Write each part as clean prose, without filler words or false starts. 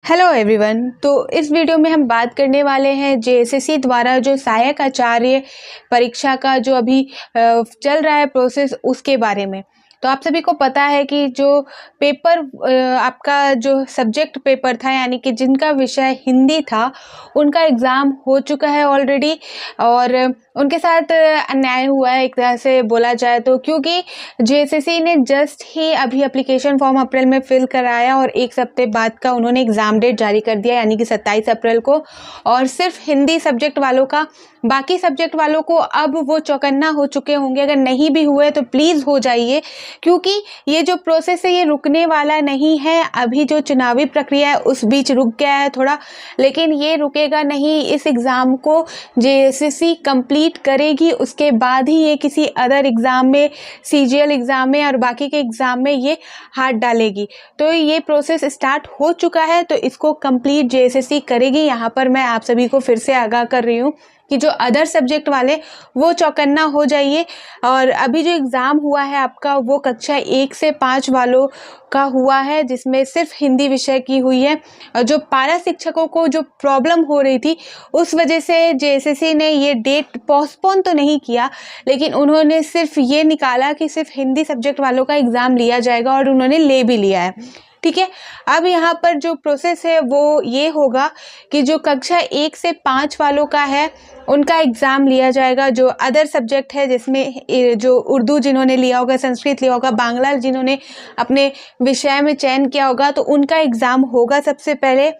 Hello everyone. तो इस video में हम बात करने वाले हैं जेएसएससी द्वारा जो सहायक आचार्य परीक्षा का जो अभी चल रहा है प्रोसेस उसके बारे में। तो आप सभी को पता है कि जो पेपर आपका जो सब्जेक्ट पेपर था यानी कि जिनका विषय हिंदी था उनका एग्ज़ाम हो चुका है ऑलरेडी। और उनके साथ अन्याय हुआ है एक तरह से बोला जाए तो, क्योंकि जेएसएससी ने जस्ट ही अभी एप्लीकेशन फॉर्म अप्रैल में फिल कराया और एक हफ्ते बाद का उन्होंने एग्ज़ाम डेट जारी कर दिया यानी कि 27 अप्रैल को। और सिर्फ हिंदी सब्जेक्ट वालों का, बाकी सब्जेक्ट वालों को अब वो चौकन्ना हो चुके होंगे। अगर नहीं भी हुए तो प्लीज़ हो जाइए, क्योंकि ये जो प्रोसेस है ये रुकने वाला नहीं है। अभी जो चुनावी प्रक्रिया है उस बीच रुक गया है थोड़ा, लेकिन ये रुकेगा नहीं। इस एग्ज़ाम को जेएसएससी कंप्लीट करेगी, उसके बाद ही ये किसी अदर एग्ज़ाम में, सीजीएल एग्ज़ाम में और बाकी के एग्ज़ाम में ये हाथ डालेगी। तो ये प्रोसेस स्टार्ट हो चुका है, तो इसको कंप्लीट जेएसएससी करेगी। यहाँ पर मैं आप सभी को फिर से आगाह कर रही हूँ कि जो अदर सब्जेक्ट वाले वो चौकन्ना हो जाइए। और अभी जो एग्ज़ाम हुआ है आपका वो कक्षा 1 से 5 वालों का हुआ है, जिसमें सिर्फ हिंदी विषय की हुई है। और जो पारा शिक्षकों को जो प्रॉब्लम हो रही थी उस वजह से जेएसएससी ने ये डेट पोस्टपोन तो नहीं किया, लेकिन उन्होंने सिर्फ ये निकाला कि सिर्फ हिंदी सब्जेक्ट वालों का एग्ज़ाम लिया जाएगा, और उन्होंने ले भी लिया है। ठीक है, अब यहाँ पर जो प्रोसेस है वो ये होगा कि जो कक्षा 1 से 5 वालों का है उनका एग्ज़ाम लिया जाएगा। जो अदर सब्जेक्ट है जिसमें जो उर्दू जिन्होंने लिया होगा, संस्कृत लिया होगा, बांग्ला जिन्होंने अपने विषय में चयन किया होगा, तो उनका एग्ज़ाम होगा सबसे पहले।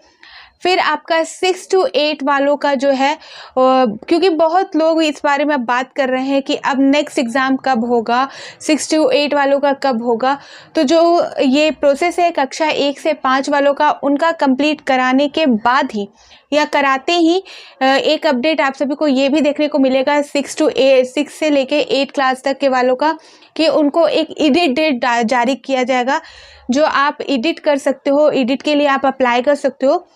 फिर आपका 6 to 8 वालों का जो है, क्योंकि बहुत लोग इस बारे में बात कर रहे हैं कि अब नेक्स्ट एग्ज़ाम कब होगा, 6 to 8 वालों का कब होगा। तो जो ये प्रोसेस है कक्षा 1 से 5 वालों का, उनका कंप्लीट कराने के बाद ही या कराते ही एक अपडेट आप सभी को ये भी देखने को मिलेगा 6 से लेके 8 क्लास तक के वालों का, कि उनको एक एडिट डेट जारी किया जाएगा जो आप एडिट कर सकते हो। एडिट के लिए आप अप्लाई कर सकते हो।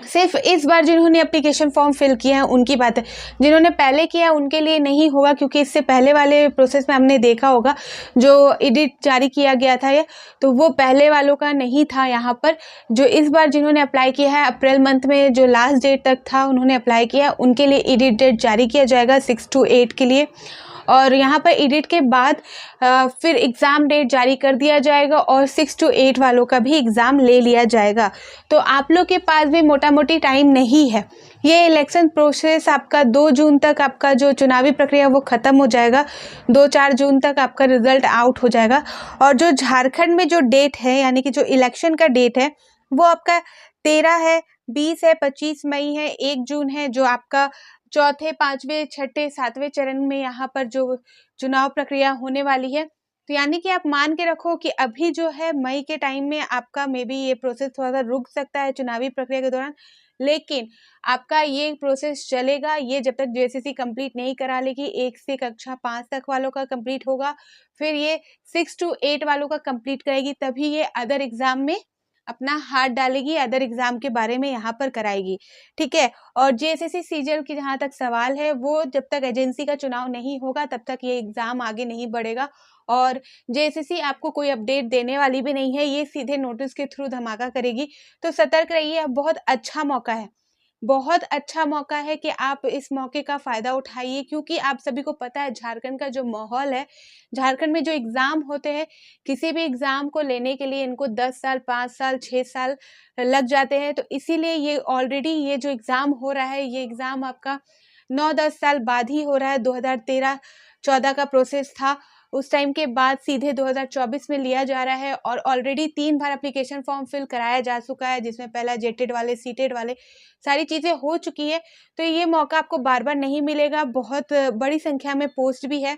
सिर्फ इस बार जिन्होंने एप्लीकेशन फॉर्म फिल किया है उनकी बात है, जिन्होंने पहले किया है उनके लिए नहीं होगा, क्योंकि इससे पहले वाले प्रोसेस में हमने देखा होगा जो एडिट जारी किया गया था ये, तो वो पहले वालों का नहीं था। यहाँ पर जो इस बार जिन्होंने अप्लाई किया है अप्रैल मंथ में जो लास्ट डेट तक था उन्होंने अप्लाई किया, उनके लिए एडिट डेट जारी किया जाएगा 6 to 8 के लिए। और यहाँ पर एडिट के बाद फिर एग्ज़ाम डेट जारी कर दिया जाएगा और 6 to 8 वालों का भी एग्ज़ाम ले लिया जाएगा। तो आप लोग के पास भी मोटा मोटी टाइम नहीं है। ये इलेक्शन प्रोसेस आपका 2 जून तक, आपका जो चुनावी प्रक्रिया वो ख़त्म हो जाएगा। 2-4 जून तक आपका रिज़ल्ट आउट हो जाएगा। और जो झारखंड में जो डेट है यानी कि जो इलेक्शन का डेट है वो आपका 13 है, 20 है, 25 मई है, 1 जून है, जो आपका चौथे, 5वें, छठे, 7वें चरण में यहाँ पर जो चुनाव प्रक्रिया होने वाली है। तो यानी कि आप मान के रखो कि अभी जो है मई के टाइम में आपका मे बी ये प्रोसेस थोड़ा सा रुक सकता है चुनावी प्रक्रिया के दौरान, लेकिन आपका ये प्रोसेस चलेगा ये जब तक जेएसएससी कंप्लीट नहीं करा लेगी। 1 से कक्षा 5 तक वालों का कंप्लीट होगा, फिर ये 6 to 8 वालों का कंप्लीट करेगी, तभी ये अदर एग्जाम में अपना हाथ डालेगी, अदर एग्जाम के बारे में यहाँ पर कराएगी। ठीक है, और जेएसएससी सीजीएल की जहाँ तक सवाल है, वो जब तक एजेंसी का चुनाव नहीं होगा तब तक ये एग्जाम आगे नहीं बढ़ेगा। और जेएसएससी आपको कोई अपडेट देने वाली भी नहीं है, ये सीधे नोटिस के थ्रू धमाका करेगी। तो सतर्क रहिए, अब बहुत अच्छा मौका है, बहुत अच्छा मौका है कि आप इस मौके का फ़ायदा उठाइए, क्योंकि आप सभी को पता है झारखंड का जो माहौल है, झारखंड में जो एग्ज़ाम होते हैं, किसी भी एग्ज़ाम को लेने के लिए इनको 10 साल, 5 साल, 6 साल लग जाते हैं। तो इसीलिए ये ऑलरेडी ये जो एग्ज़ाम हो रहा है, ये एग्ज़ाम आपका 9-10 साल बाद ही हो रहा है। 2013-14 का प्रोसेस था, उस टाइम के बाद सीधे 2024 में लिया जा रहा है। और ऑलरेडी 3 बार एप्लीकेशन फॉर्म फिल कराया जा चुका है, जिसमें पहला जेटेड वाले, सीटेड वाले, सारी चीज़ें हो चुकी है। तो ये मौका आपको बार बार नहीं मिलेगा। बहुत बड़ी संख्या में पोस्ट भी है,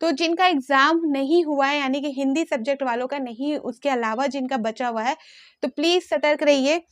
तो जिनका एग्ज़ाम नहीं हुआ है यानी कि हिंदी सब्जेक्ट वालों का नहीं, उसके अलावा जिनका बचा हुआ है, तो प्लीज़ सतर्क रहिए।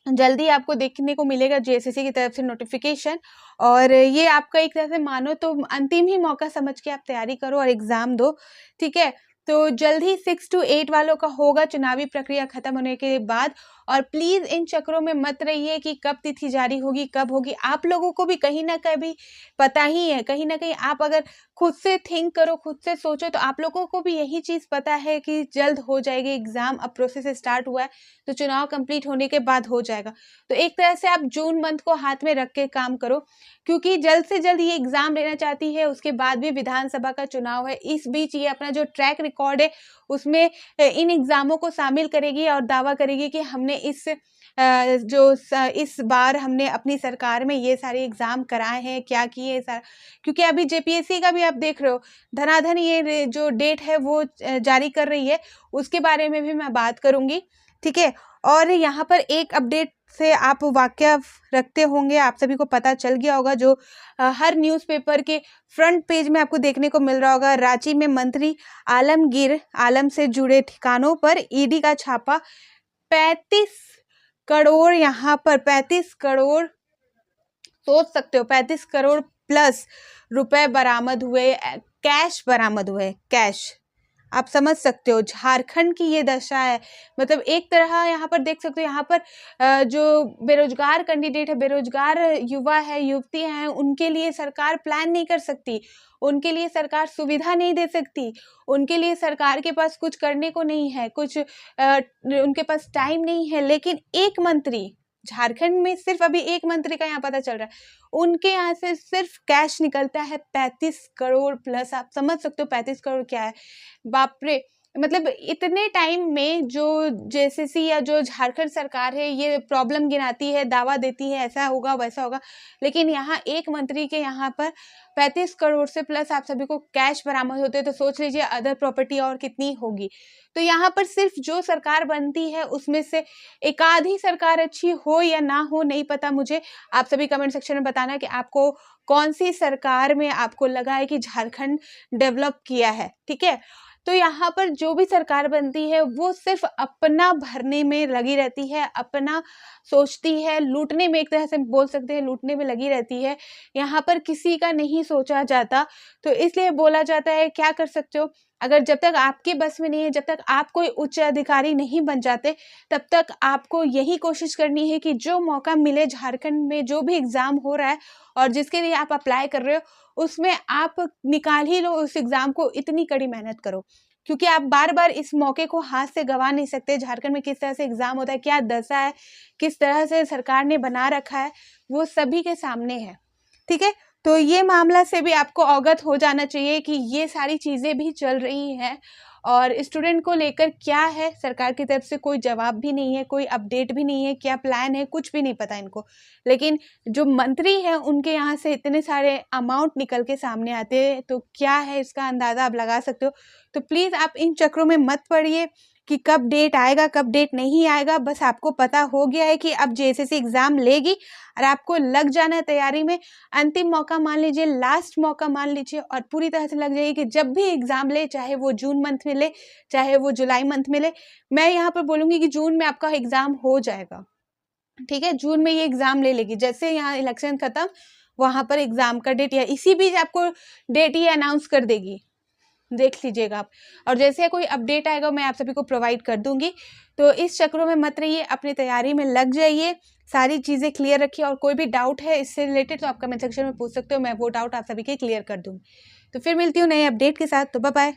जल्दी आपको देखने को मिलेगा जेएसएससी की तरफ से नोटिफिकेशन। और ये आपका एक तरह से मानो तो अंतिम ही मौका समझ के आप तैयारी करो और एग्ज़ाम दो। ठीक है, तो जल्द ही 6 to 8 वालों का होगा चुनावी प्रक्रिया खत्म होने के बाद। और प्लीज़ इन चक्रों में मत रहिए कि कब तिथि जारी होगी, कब होगी। आप लोगों को भी कहीं ना कहीं पता ही है, कहीं ना कहीं आप अगर खुद से थिंक करो, खुद से सोचो, तो आप लोगों को भी यही चीज़ पता है कि जल्द हो जाएगी एग्ज़ाम। अब प्रोसेस स्टार्ट हुआ है तो चुनाव कंप्लीट होने के बाद हो जाएगा। तो एक तरह से आप जून मंथ को हाथ में रख के काम करो, क्योंकि जल्द से जल्द ये एग्ज़ाम लेना चाहती है। उसके बाद भी विधानसभा का चुनाव है, इस बीच ये अपना जो ट्रैक रिकॉर्ड है उसमें इन एग्ज़ामों को शामिल करेगी और दावा करेगी कि हमने इस बार हमने अपनी सरकार में ये सारे एग्ज़ाम कराए हैं, क्या किए सारा। क्योंकि अभी जेपीएससी का भी आप देख रहे हो, धनाधन ये जो डेट है वो जारी कर रही है, उसके बारे में भी मैं बात करूँगी, ठीक है। और यहाँ पर एक अपडेट से आप वाकिफ रखते होंगे, आप सभी को पता चल गया होगा, जो हर न्यूज़पेपर के फ्रंट पेज में आपको देखने को मिल रहा होगा। रांची में मंत्री आलमगीर आलम से जुड़े ठिकानों पर ईडी का छापा। 35 करोड़, यहाँ पर 35 करोड़, सोच सकते हो 35 करोड़ प्लस रुपए बरामद हुए, कैश बरामद हुए, कैश। आप समझ सकते हो झारखंड की ये दशा है। मतलब एक तरह यहाँ पर देख सकते हो, यहाँ पर जो बेरोजगार कैंडिडेट है, बेरोजगार युवा है, युवती हैं, उनके लिए सरकार प्लान नहीं कर सकती, उनके लिए सरकार सुविधा नहीं दे सकती, उनके लिए सरकार के पास कुछ करने को नहीं है, कुछ उनके पास टाइम नहीं है। लेकिन एक मंत्री, झारखंड में सिर्फ अभी एक मंत्री का यहाँ पता चल रहा है, उनके यहाँ से सिर्फ कैश निकलता है 35 करोड़ प्लस। आप समझ सकते हो 35 करोड़ क्या है, बाप रे। मतलब इतने टाइम में जो जेएसएससी या जो झारखंड सरकार है ये प्रॉब्लम गिनाती है, दावा देती है ऐसा होगा वैसा होगा, लेकिन यहाँ एक मंत्री के यहाँ पर 35 करोड़ से प्लस आप सभी को कैश बरामद होते हैं। तो सोच लीजिए अदर प्रॉपर्टी और कितनी होगी। तो यहाँ पर सिर्फ जो सरकार बनती है उसमें से एक आधी सरकार अच्छी हो या ना हो नहीं पता मुझे, आप सभी कमेंट सेक्शन में बताना कि आपको कौन सी सरकार में आपको लगा है कि झारखंड डेवलप किया है, ठीक है। तो यहाँ पर जो भी सरकार बनती है वो सिर्फ अपना भरने में लगी रहती है, अपना सोचती है, लूटने में, एक तरह से बोल सकते हैं लूटने में लगी रहती है। यहाँ पर किसी का नहीं सोचा जाता। तो इसलिए बोला जाता है, क्या कर सकते हो, अगर जब तक आपके बस में नहीं है, जब तक आप कोई उच्च अधिकारी नहीं बन जाते, तब तक आपको यही कोशिश करनी है कि जो मौका मिले, झारखंड में जो भी एग्ज़ाम हो रहा है और जिसके लिए आप अप्लाई कर रहे हो उसमें आप निकाल ही लो उस एग्ज़ाम को, इतनी कड़ी मेहनत करो, क्योंकि आप बार बार इस मौके को हाथ से गंवा नहीं सकते। झारखंड में किस तरह से एग्ज़ाम होता है, क्या दशा है, किस तरह से सरकार ने बना रखा है, वो सभी के सामने है, ठीक है। तो ये मामला से भी आपको अवगत हो जाना चाहिए कि ये सारी चीज़ें भी चल रही हैं और स्टूडेंट को लेकर क्या है, सरकार की तरफ से कोई जवाब भी नहीं है, कोई अपडेट भी नहीं है, क्या प्लान है, कुछ भी नहीं पता इनको। लेकिन जो मंत्री हैं उनके यहाँ से इतने सारे अमाउंट निकल के सामने आते हैं, तो क्या है इसका अंदाज़ा आप लगा सकते हो। तो प्लीज़ आप इन चक्रों में मत पड़िए कि कब डेट आएगा, कब डेट नहीं आएगा। बस आपको पता हो गया है कि अब जेएसएससी एग्ज़ाम लेगी और आपको लग जाना है तैयारी में। अंतिम मौका मान लीजिए, लास्ट मौका मान लीजिए और पूरी तरह से लग जाइए कि जब भी एग्ज़ाम ले, चाहे वो जून मंथ में ले, चाहे वो जुलाई मंथ में ले, मैं यहाँ पर बोलूँगी कि जून में आपका एग्ज़ाम हो जाएगा, ठीक है। जून में ये एग्ज़ाम ले लेगी, जैसे यहाँ इलेक्शन खत्म वहाँ पर एग्ज़ाम का डेट, या इसी बीच आपको डेट ये अनाउंस कर देगी, देख लीजिएगा आप। और जैसे कोई अपडेट आएगा मैं आप सभी को प्रोवाइड कर दूंगी। तो इस चक्रों में मत रहिए, अपनी तैयारी में लग जाइए, सारी चीज़ें क्लियर रखिए। और कोई भी डाउट है इससे रिलेटेड तो आप कमेंट सेक्शन में पूछ सकते हो, मैं वो डाउट आप सभी के क्लियर कर दूँगी। तो फिर मिलती हूँ नए अपडेट के साथ। तो बाय बाय।